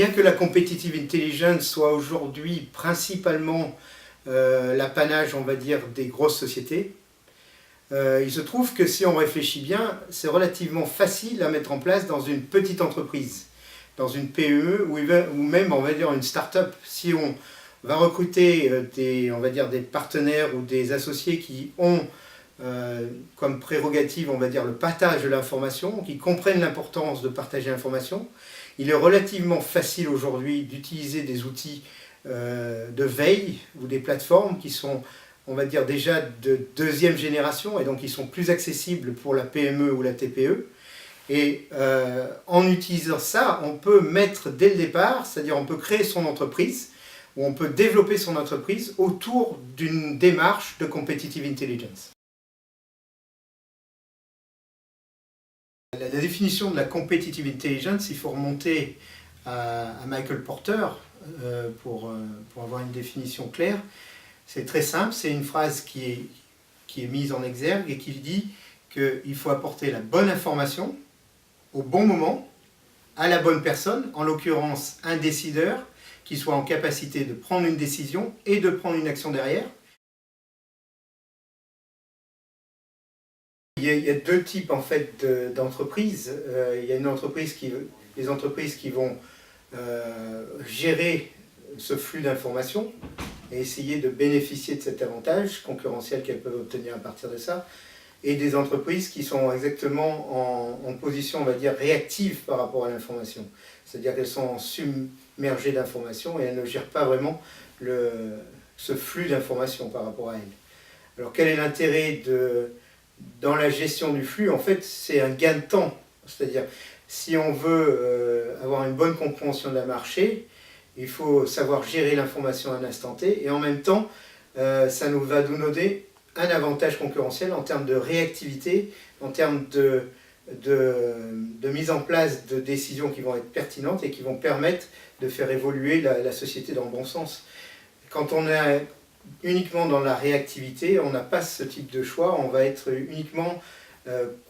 bien que la competitive intelligence soit aujourd'hui principalement l'apanage, on va dire, des grosses sociétés, il se trouve que si on réfléchit bien, c'est relativement facile à mettre en place dans une petite entreprise, dans une PME ou même, on va dire, une start-up. Si on va recruter on va dire, des partenaires ou des associés qui ont comme prérogative, on va dire, le partage de l'information, qui comprennent l'importance de partager l'information, il est relativement facile aujourd'hui d'utiliser des outils de veille ou des plateformes qui sont, on va dire, déjà de deuxième génération et donc qui sont plus accessibles pour la PME ou la TPE. Et en utilisant ça, on peut mettre dès le départ, c'est-à-dire on peut créer son entreprise ou on peut développer son entreprise autour d'une démarche de competitive intelligence. La définition de la competitive intelligence, il faut remonter à Michael Porter pour avoir une définition claire. C'est très simple, c'est une phrase qui est mise en exergue et qui dit qu'il faut apporter la bonne information au bon moment, à la bonne personne, en l'occurrence un décideur qui soit en capacité de prendre une décision et de prendre une action derrière. Il y a deux types en fait d'entreprises. Il y a les entreprises qui vont gérer ce flux d'informations et essayer de bénéficier de cet avantage concurrentiel qu'elles peuvent obtenir à partir de ça, et des entreprises qui sont exactement en position, on va dire, réactive par rapport à l'information. C'est-à-dire qu'elles sont submergées d'informations et elles ne gèrent pas vraiment ce flux d'informations par rapport à elles. Alors quel est l'intérêt dans la gestion du flux? En fait, c'est un gain de temps. C'est-à-dire, si on veut avoir une bonne compréhension d'un marché, il faut savoir gérer l'information à un instant T, et en même temps, ça nous va nous donner un avantage concurrentiel en termes de réactivité, en termes de mise en place de décisions qui vont être pertinentes et qui vont permettre de faire évoluer la société dans le bon sens. Quand on est uniquement dans la réactivité, on n'a pas ce type de choix, on va être uniquement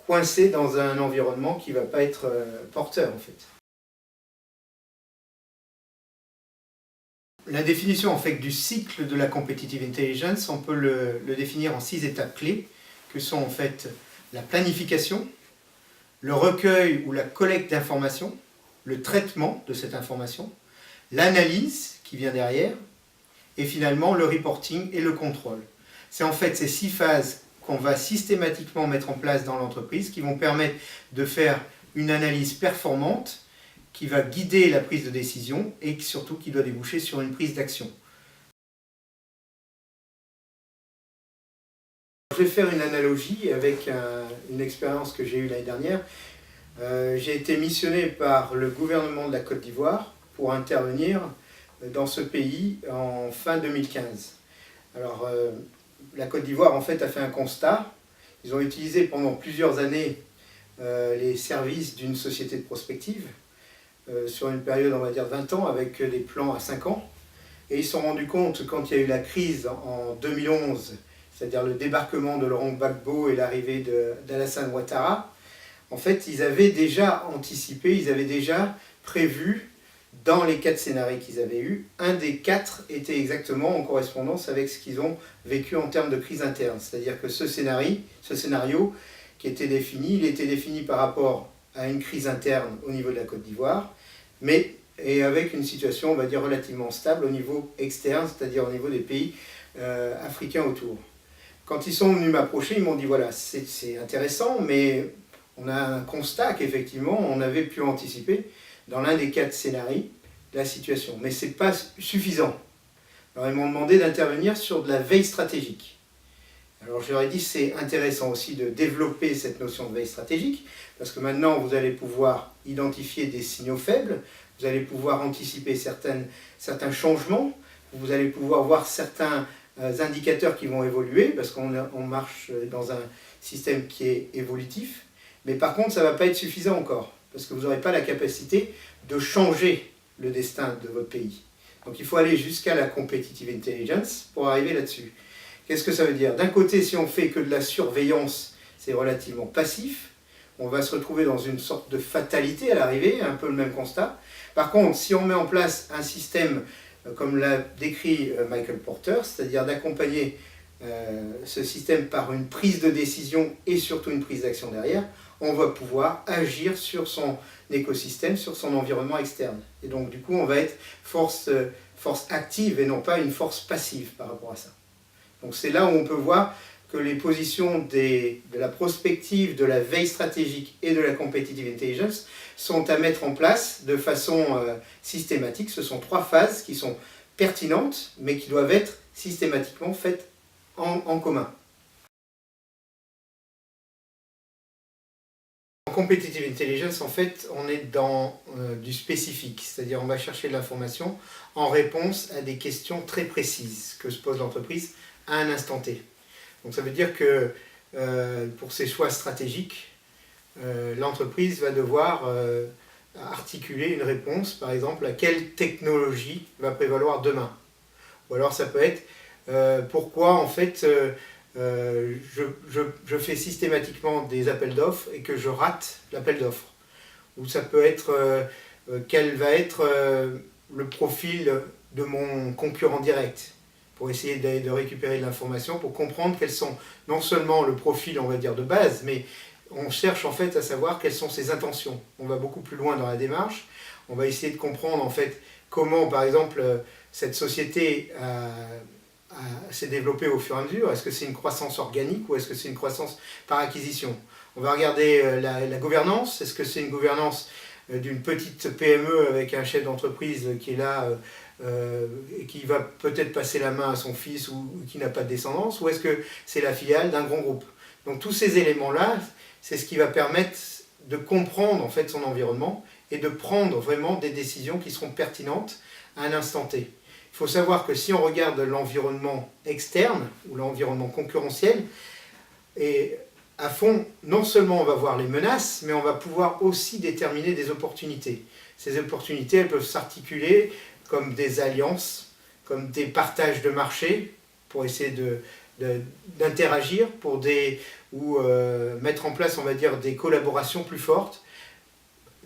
coincé dans un environnement qui ne va pas être porteur en fait. La définition en fait du cycle de la competitive intelligence, on peut le définir en 6 étapes clés, que sont en fait la planification, le recueil ou la collecte d'informations, le traitement de cette information, l'analyse qui vient derrière, et finalement le reporting et le contrôle. C'est en fait ces 6 phases qu'on va systématiquement mettre en place dans l'entreprise qui vont permettre de faire une analyse performante qui va guider la prise de décision et surtout qui doit déboucher sur une prise d'action. Je vais faire une analogie avec une expérience que j'ai eue l'année dernière. J'ai été missionné par le gouvernement de la Côte d'Ivoire pour intervenir dans ce pays en fin 2015. Alors, la Côte d'Ivoire en fait a fait un constat. Ils ont utilisé pendant plusieurs années les services d'une société de prospective sur une période, on va dire, 20 ans, avec des plans à 5 ans. Et ils se sont rendus compte, quand il y a eu la crise en 2011, c'est-à-dire le débarquement de Laurent Gbagbo et l'arrivée d'Alassane Ouattara, en fait, ils avaient déjà anticipé, ils avaient déjà prévu, dans les 4 scénarios qu'ils avaient eus, un des 4 était exactement en correspondance avec ce qu'ils ont vécu en termes de crise interne. C'est-à-dire que ce scénario qui était défini, il était défini par rapport à une crise interne au niveau de la Côte d'Ivoire, et avec une situation, on va dire, relativement stable au niveau externe, c'est-à-dire au niveau des pays africains autour. Quand ils sont venus m'approcher, ils m'ont dit, voilà, c'est intéressant, mais on a un constat qu'effectivement, on avait pu anticiper dans l'un des 4 scénarios la situation, mais ce n'est pas suffisant. Alors ils m'ont demandé d'intervenir sur de la veille stratégique. Alors je leur ai dit, c'est intéressant aussi de développer cette notion de veille stratégique, parce que maintenant vous allez pouvoir identifier des signaux faibles, vous allez pouvoir anticiper certains changements, vous allez pouvoir voir certains indicateurs qui vont évoluer, parce qu'on marche dans un système qui est évolutif, mais par contre ça ne va pas être suffisant encore, parce que vous n'aurez pas la capacité de changer le destin de votre pays. Donc il faut aller jusqu'à la competitive intelligence pour arriver là-dessus. Qu'est-ce que ça veut dire? D'un côté, si on fait que de la surveillance, c'est relativement passif. on va se retrouver dans une sorte de fatalité à l'arrivée, un peu le même constat. Par contre, si on met en place un système, comme l'a décrit Michael Porter, c'est-à-dire d'accompagner ce système par une prise de décision et surtout une prise d'action derrière, on va pouvoir agir sur son écosystème, sur son environnement externe. Et donc du coup, on va être force active et non pas une force passive par rapport à ça. Donc c'est là où on peut voir que les positions de la prospective, de la veille stratégique et de la competitive intelligence sont à mettre en place de façon systématique. Ce sont 3 phases qui sont pertinentes, mais qui doivent être systématiquement faites en commun. En competitive intelligence, en fait, on est dans du spécifique, c'est-à-dire on va chercher de l'information en réponse à des questions très précises que se pose l'entreprise à un instant T. Donc ça veut dire que pour ses choix stratégiques, l'entreprise va devoir articuler une réponse, par exemple, à quelle technologie va prévaloir demain. Ou alors ça peut être pourquoi en fait je fais systématiquement des appels d'offres et que je rate l'appel d'offres. Ou ça peut être quel va être le profil de mon concurrent direct, pour essayer de récupérer de l'information, pour comprendre quels sont non seulement le profil, on va dire, de base, mais on cherche en fait à savoir quelles sont ses intentions. On va beaucoup plus loin dans la démarche, on va essayer de comprendre en fait comment, par exemple, cette société s'est développée au fur et à mesure. Est-ce que c'est une croissance organique ou est-ce que c'est une croissance par acquisition? On va regarder la gouvernance. Est-ce que c'est une gouvernance d'une petite PME avec un chef d'entreprise qui est là et qui va peut-être passer la main à son fils ou qui n'a pas de descendance, ou est-ce que c'est la filiale d'un grand groupe? Donc tous ces éléments-là, c'est ce qui va permettre de comprendre en fait son environnement et de prendre vraiment des décisions qui seront pertinentes à un instant T. Il faut savoir que si on regarde l'environnement externe ou l'environnement concurrentiel, et à fond, non seulement on va voir les menaces, mais on va pouvoir aussi déterminer des opportunités. Ces opportunités, elles peuvent s'articuler comme des alliances, comme des partages de marché, pour essayer d'interagir, ou mettre en place, on va dire, des collaborations plus fortes,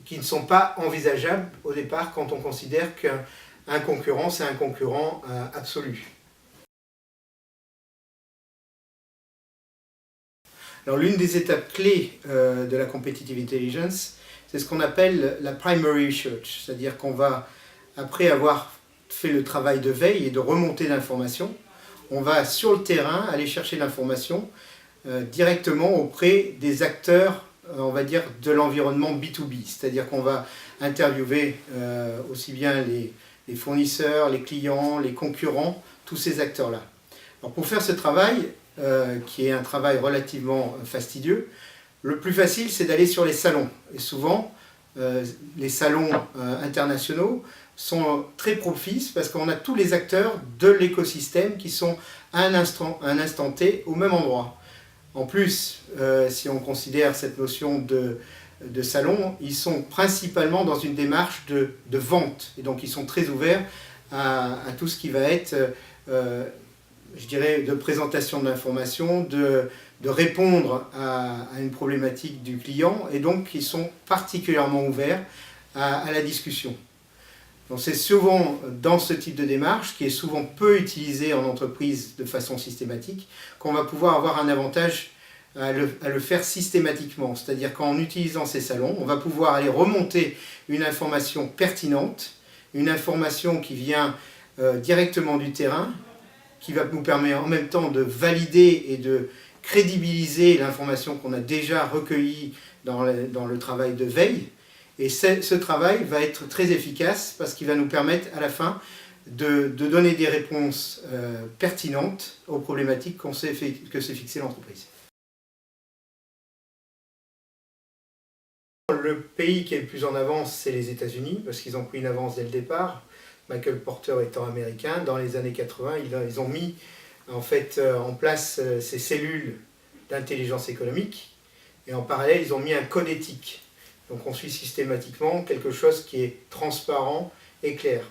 qui ne sont pas envisageables au départ quand on considère qu'un concurrent, c'est un concurrent absolu. Alors l'une des étapes clés de la competitive intelligence, c'est ce qu'on appelle la primary research, c'est-à-dire qu'on va, après avoir fait le travail de veille et de remontée d'informations, on va sur le terrain aller chercher l'information directement auprès des acteurs, on va dire, de l'environnement B2B, c'est-à-dire qu'on va interviewer aussi bien les fournisseurs, les clients, les concurrents, tous ces acteurs-là. Alors pour faire ce travail, qui est un travail relativement fastidieux, le plus facile c'est d'aller sur les salons. Et souvent, les salons internationaux sont très propices parce qu'on a tous les acteurs de l'écosystème qui sont à un instant T au même endroit. En plus, si on considère cette notion de salon, ils sont principalement dans une démarche de vente. Et donc ils sont très ouverts à tout ce qui va être, je dirais, de présentation de l'information, de répondre à une problématique du client. Et donc ils sont particulièrement ouverts à la discussion. Donc c'est souvent dans ce type de démarche, qui est souvent peu utilisé en entreprise de façon systématique, qu'on va pouvoir avoir un avantage à le faire systématiquement. C'est-à-dire qu'en utilisant ces salons, on va pouvoir aller remonter une information pertinente, une information qui vient directement du terrain, qui va nous permettre en même temps de valider et de crédibiliser l'information qu'on a déjà recueillie dans le travail de veille. Et ce travail va être très efficace parce qu'il va nous permettre à la fin de donner des réponses pertinentes aux problématiques que s'est fixé l'entreprise. Le pays qui est le plus en avance, c'est les États-Unis, parce qu'ils ont pris une avance dès le départ. Michael Porter étant américain, dans les années 80, ils ont mis en fait en place ces cellules d'intelligence économique, et en parallèle, ils ont mis un code éthique. Donc on suit systématiquement quelque chose qui est transparent et clair.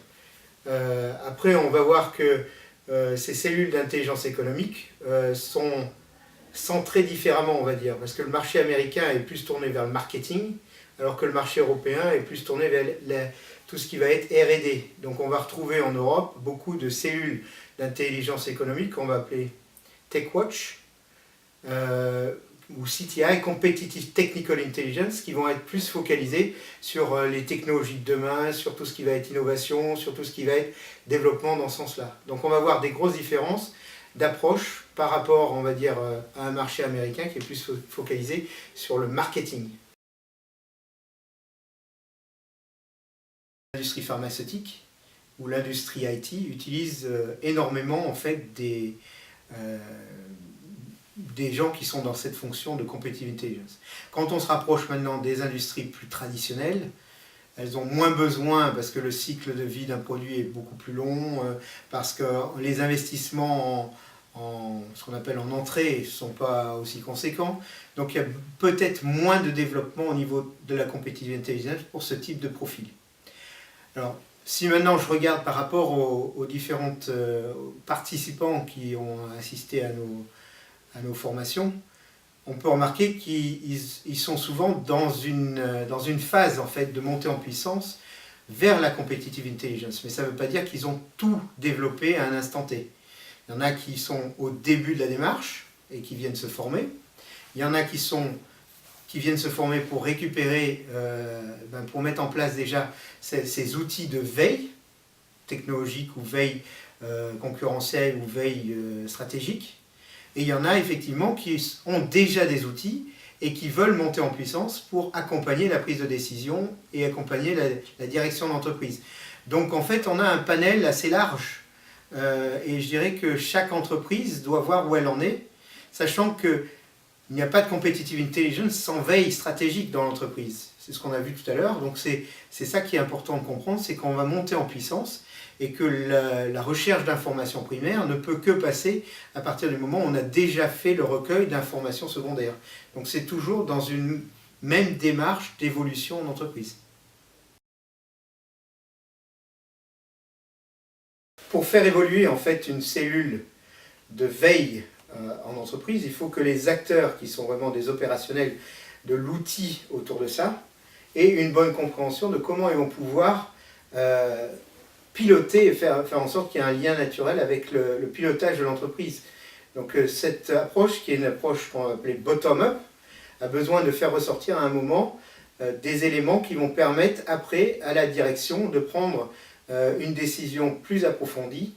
Après, on va voir que ces cellules d'intelligence économique sont centrés différemment, on va dire, parce que le marché américain est plus tourné vers le marketing, alors que le marché européen est plus tourné vers tout ce qui va être R&D. Donc on va retrouver en Europe beaucoup de cellules d'intelligence économique qu'on va appeler TechWatch, ou CTI, Competitive Technical Intelligence, qui vont être plus focalisés sur les technologies de demain, sur tout ce qui va être innovation, sur tout ce qui va être développement dans ce sens-là. Donc on va voir des grosses différences d'approche par rapport, on va dire, à un marché américain qui est plus focalisé sur le marketing. L'industrie pharmaceutique ou l'industrie IT utilise énormément en fait des gens qui sont dans cette fonction de competitive intelligence. Quand on se rapproche maintenant des industries plus traditionnelles, elles ont moins besoin parce que le cycle de vie d'un produit est beaucoup plus long, parce que les investissements en ce qu'on appelle en entrée ne sont pas aussi conséquents. Donc il y a peut-être moins de développement au niveau de la competitive intelligence pour ce type de profil. Alors, si maintenant je regarde par rapport aux différents participants qui ont assisté à nos formations, on peut remarquer qu'ils sont souvent dans une phase en fait, de montée en puissance vers la competitive intelligence. Mais ça ne veut pas dire qu'ils ont tout développé à un instant T. Il y en a qui sont au début de la démarche et qui viennent se former. Il y en a qui viennent se former pour récupérer, pour mettre en place déjà ces outils de veille technologique ou veille concurrentielle ou veille stratégique. Et il y en a effectivement qui ont déjà des outils et qui veulent monter en puissance pour accompagner la prise de décision et accompagner la direction d'entreprise. Donc en fait, on a un panel assez large et je dirais que chaque entreprise doit voir où elle en est, sachant qu'il n'y a pas de competitive intelligence sans veille stratégique dans l'entreprise. C'est ce qu'on a vu tout à l'heure. Donc c'est ça qui est important de comprendre, c'est qu'on va monter en puissance et que la recherche d'informations primaires ne peut que passer à partir du moment où on a déjà fait le recueil d'informations secondaires. Donc c'est toujours dans une même démarche d'évolution en entreprise. Pour faire évoluer en fait une cellule de veille en entreprise, il faut que les acteurs qui sont vraiment des opérationnels de l'outil autour de ça aient une bonne compréhension de comment ils vont pouvoir piloter et faire en sorte qu'il y ait un lien naturel avec le pilotage de l'entreprise. Donc cette approche, qui est une approche qu'on va appeler bottom-up, a besoin de faire ressortir à un moment des éléments qui vont permettre après à la direction de prendre une décision plus approfondie.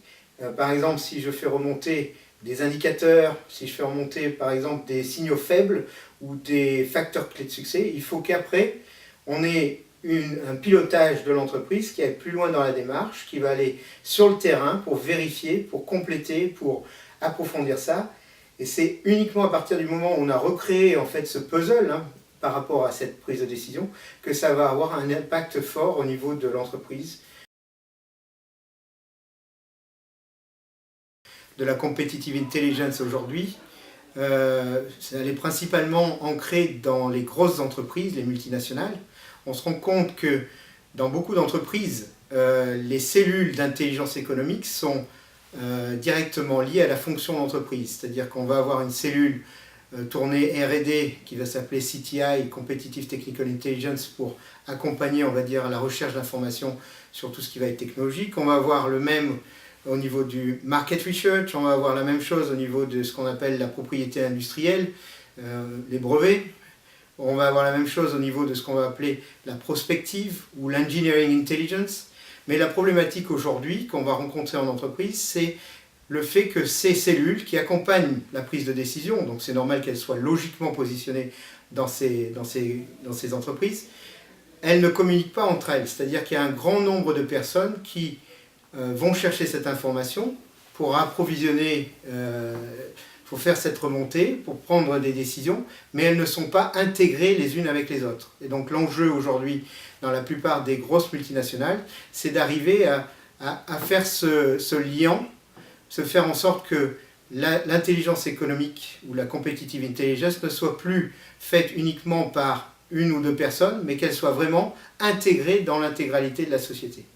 Par exemple, si je fais remonter des indicateurs, si je fais remonter par exemple des signaux faibles ou des facteurs clés de succès, il faut qu'après on ait un pilotage de l'entreprise qui aille plus loin dans la démarche, qui va aller sur le terrain pour vérifier, pour compléter, pour approfondir ça. Et c'est uniquement à partir du moment où on a recréé en fait ce puzzle par rapport à cette prise de décision que ça va avoir un impact fort au niveau de l'entreprise. De la competitive intelligence aujourd'hui, elle est principalement ancrée dans les grosses entreprises, les multinationales. On se rend compte que dans beaucoup d'entreprises, les cellules d'intelligence économique sont directement liées à la fonction d'entreprise. C'est-à-dire qu'on va avoir une cellule tournée R&D qui va s'appeler CTI, Competitive Technical Intelligence, pour accompagner, on va dire, la recherche d'informations sur tout ce qui va être technologique. On va avoir le même au niveau du market research, on va avoir la même chose au niveau de ce qu'on appelle la propriété industrielle, les brevets. On va avoir la même chose au niveau de ce qu'on va appeler la prospective ou l'engineering intelligence. Mais la problématique aujourd'hui qu'on va rencontrer en entreprise, c'est le fait que ces cellules qui accompagnent la prise de décision, donc c'est normal qu'elles soient logiquement positionnées dans ces entreprises, elles ne communiquent pas entre elles. C'est-à-dire qu'il y a un grand nombre de personnes qui vont chercher cette information pour approvisionner, pour faire cette remontée, pour prendre des décisions, mais elles ne sont pas intégrées les unes avec les autres. Et donc l'enjeu aujourd'hui, dans la plupart des grosses multinationales, c'est d'arriver à faire ce lien, se faire en sorte que l'intelligence économique ou la competitive intelligence ne soit plus faite uniquement par une ou deux personnes, mais qu'elle soit vraiment intégrée dans l'intégralité de la société.